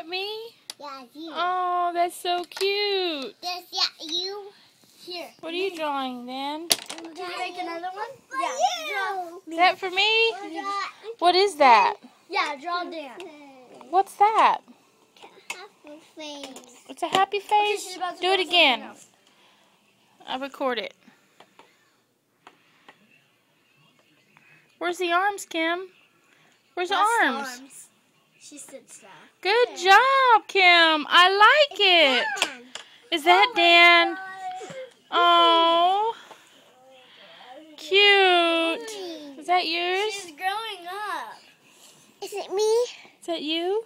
that me? Yeah, you. Oh, that's so cute. Yes, yeah, you. Here. What are you drawing, then? Did you make another one? Is that for me? Yeah. What is that? Yeah, draw Dan. What's that? Happy face. It's a happy face? she's about to Do draw it again. something else. I'll record it. Where's the arms, Kim? Where's the arms? She sits down. Good job, Kim. I like it. Is that Dan? Oh, cute. Is that yours? She's growing up. Is it me? Is that you?